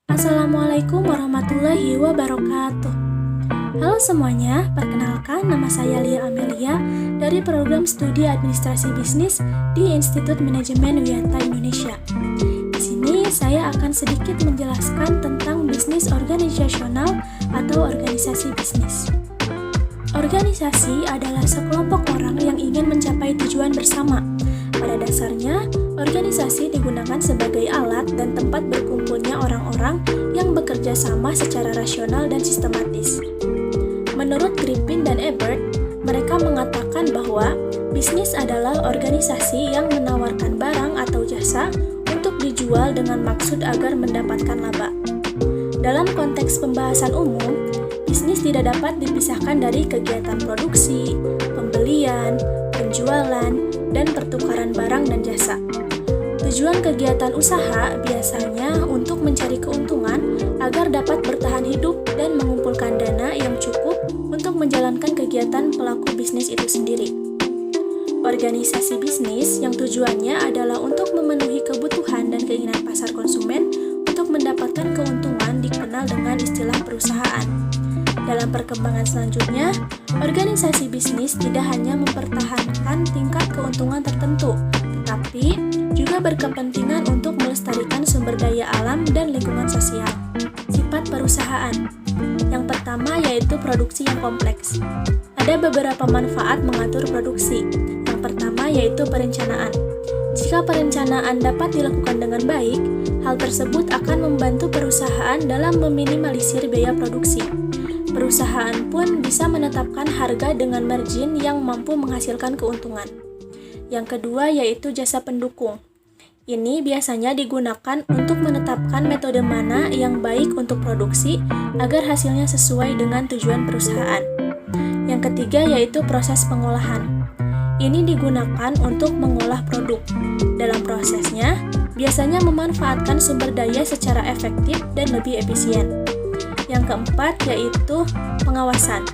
Assalamualaikum warahmatullahi wabarakatuh. Halo semuanya, perkenalkan nama saya Lia Amelia dari program studi administrasi bisnis di Institut Manajemen Wiyata Indonesia. Di sini saya akan sedikit menjelaskan tentang bisnis organisasional atau organisasi bisnis. Organisasi adalah sekelompok orang yang ingin mencapai tujuan bersama. Pada dasarnya, organisasi digunakan sebagai alat dan tempat berkumpulnya orang-orang yang bekerja sama secara rasional dan sistematis. Menurut Griffin dan Ebert, mereka mengatakan bahwa bisnis adalah organisasi yang menawarkan barang atau jasa untuk dijual dengan maksud agar mendapatkan laba. Dalam konteks pembahasan umum, bisnis tidak dapat dipisahkan dari kegiatan produksi, pembelian, penjualan, dan pertukaran barang dan jasa. Tujuan kegiatan usaha biasanya untuk mencari keuntungan agar dapat bertahan hidup dan mengumpulkan dana yang cukup untuk menjalankan kegiatan pelaku bisnis itu sendiri. Organisasi bisnis yang tujuannya adalah untuk memenuhi kebutuhan dan keinginan pasar konsumen untuk mendapatkan keuntungan dikenal dengan istilah perusahaan. Dalam perkembangan selanjutnya, organisasi bisnis tidak hanya mempertahankan tingkat keuntungan tertentu, tetapi juga berkepentingan untuk melestarikan sumber daya alam dan lingkungan sosial. Sifat perusahaan. Yang pertama yaitu produksi yang kompleks. Ada beberapa manfaat mengatur produksi. Yang pertama yaitu perencanaan. Jika perencanaan dapat dilakukan dengan baik, hal tersebut akan membantu perusahaan dalam meminimalisir biaya produksi. Perusahaan pun bisa menetapkan harga dengan margin yang mampu menghasilkan keuntungan. Yang kedua yaitu jasa pendukung. Ini biasanya digunakan untuk menetapkan metode mana yang baik untuk produksi agar hasilnya sesuai dengan tujuan perusahaan. Yang ketiga yaitu proses pengolahan. Ini digunakan untuk mengolah produk. Dalam prosesnya, biasanya memanfaatkan sumber daya secara efektif dan lebih efisien. Yang keempat yaitu pengawasan.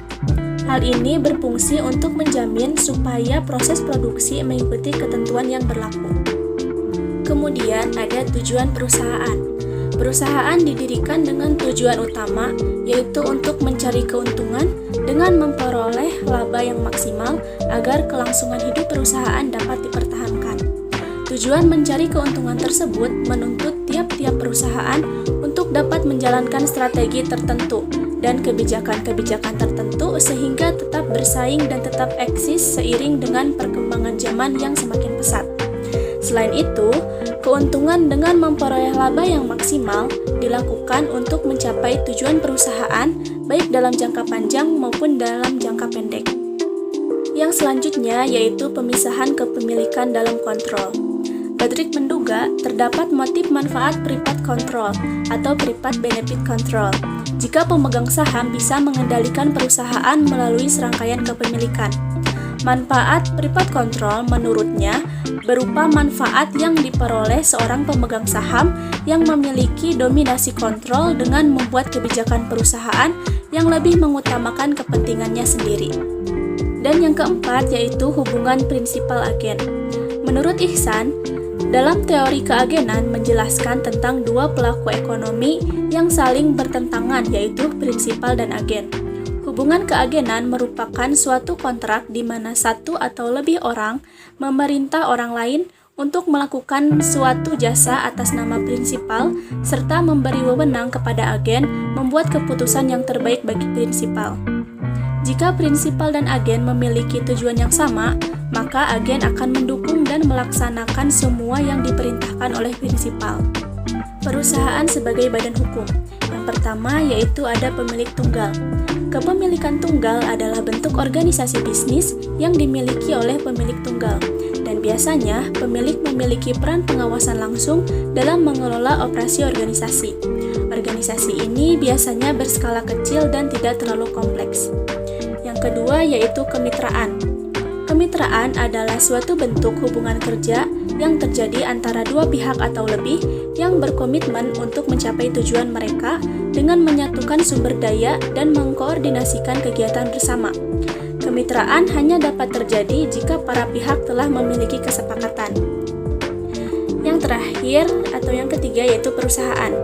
Hal ini berfungsi untuk menjamin supaya proses produksi mengikuti ketentuan yang berlaku. Kemudian ada tujuan perusahaan. Perusahaan didirikan dengan tujuan utama yaitu untuk mencari keuntungan dengan memperoleh laba yang maksimal agar kelangsungan hidup perusahaan dapat dipertahankan. Tujuan mencari keuntungan tersebut menuntut tiap-tiap perusahaan untuk dapat menjalankan strategi tertentu dan kebijakan-kebijakan tertentu sehingga tetap bersaing dan tetap eksis seiring dengan perkembangan zaman yang semakin pesat. Selain itu, keuntungan dengan memperoleh laba yang maksimal dilakukan untuk mencapai tujuan perusahaan baik dalam jangka panjang maupun dalam jangka pendek. Yang selanjutnya yaitu pemisahan kepemilikan dalam kontrol. Badrick menduga terdapat motif manfaat private control atau private benefit control jika pemegang saham bisa mengendalikan perusahaan melalui serangkaian kepemilikan. Manfaat private control menurutnya berupa manfaat yang diperoleh seorang pemegang saham yang memiliki dominasi kontrol dengan membuat kebijakan perusahaan yang lebih mengutamakan kepentingannya sendiri. Dan yang keempat yaitu hubungan prinsipal agen. Menurut Ihsan, dalam teori keagenan menjelaskan tentang dua pelaku ekonomi yang saling bertentangan yaitu prinsipal dan agen. Hubungan keagenan merupakan suatu kontrak di mana satu atau lebih orang memerintah orang lain untuk melakukan suatu jasa atas nama prinsipal serta memberi wewenang kepada agen membuat keputusan yang terbaik bagi prinsipal. Jika prinsipal dan agen memiliki tujuan yang sama, maka agen akan mendukung dan melaksanakan semua yang diperintahkan oleh prinsipal. Perusahaan sebagai badan hukum. Yang pertama yaitu ada pemilik tunggal. Kepemilikan tunggal adalah bentuk organisasi bisnis yang dimiliki oleh pemilik tunggal. Dan biasanya pemilik memiliki peran pengawasan langsung dalam mengelola operasi organisasi. Organisasi ini biasanya berskala kecil dan tidak terlalu kompleks. Yang kedua yaitu kemitraan. Kemitraan adalah suatu bentuk hubungan kerja yang terjadi antara dua pihak atau lebih yang berkomitmen untuk mencapai tujuan mereka dengan menyatukan sumber daya dan mengkoordinasikan kegiatan bersama. Kemitraan hanya dapat terjadi jika para pihak telah memiliki kesepakatan. Yang terakhir atau yang ketiga yaitu perusahaan.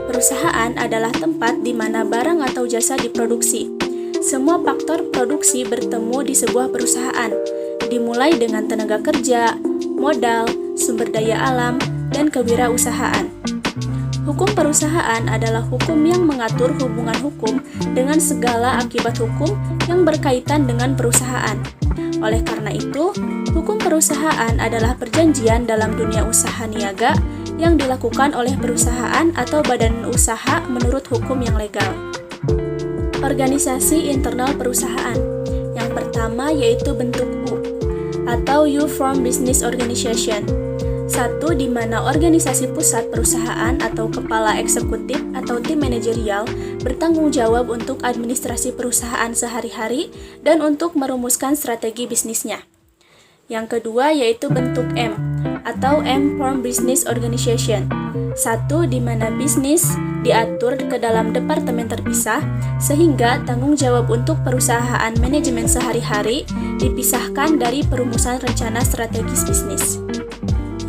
Perusahaan adalah tempat di mana barang atau jasa diproduksi. Semua faktor produksi bertemu di sebuah perusahaan, dimulai dengan tenaga kerja, modal, sumber daya alam, dan kewirausahaan. Hukum perusahaan adalah hukum yang mengatur hubungan hukum dengan segala akibat hukum yang berkaitan dengan perusahaan. Oleh karena itu, hukum perusahaan adalah perjanjian dalam dunia usaha niaga yang dilakukan oleh perusahaan atau badan usaha menurut hukum yang legal. Organisasi internal perusahaan. Yang pertama yaitu bentuk U, atau U-Form Business Organization. Satu, di mana organisasi pusat perusahaan atau kepala eksekutif atau tim manajerial bertanggung jawab untuk administrasi perusahaan sehari-hari dan untuk merumuskan strategi bisnisnya. Yang kedua yaitu bentuk M, atau M-Form Business Organization. Satu, di mana bisnis diatur ke dalam departemen terpisah, sehingga tanggung jawab untuk perusahaan manajemen sehari-hari dipisahkan dari perumusan rencana strategis bisnis.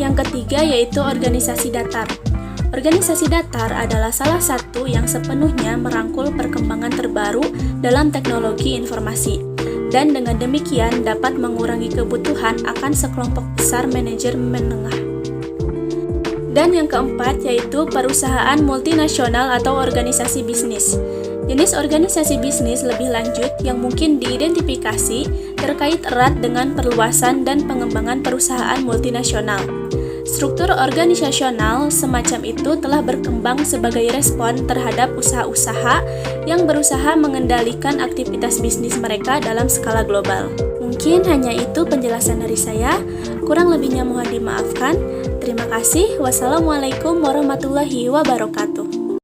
Yang ketiga yaitu organisasi datar. Organisasi datar adalah salah satu yang sepenuhnya merangkul perkembangan terbaru dalam teknologi informasi, dan dengan demikian dapat mengurangi kebutuhan akan sekelompok besar manajer menengah. Dan yang keempat yaitu perusahaan multinasional atau organisasi bisnis. Jenis organisasi bisnis lebih lanjut yang mungkin diidentifikasi terkait erat dengan perluasan dan pengembangan perusahaan multinasional. Struktur organisasional semacam itu telah berkembang sebagai respon terhadap usaha-usaha yang berusaha mengendalikan aktivitas bisnis mereka dalam skala global. Mungkin hanya itu penjelasan dari saya, kurang lebihnya mohon dimaafkan. Terima kasih. Wassalamualaikum warahmatullahi wabarakatuh.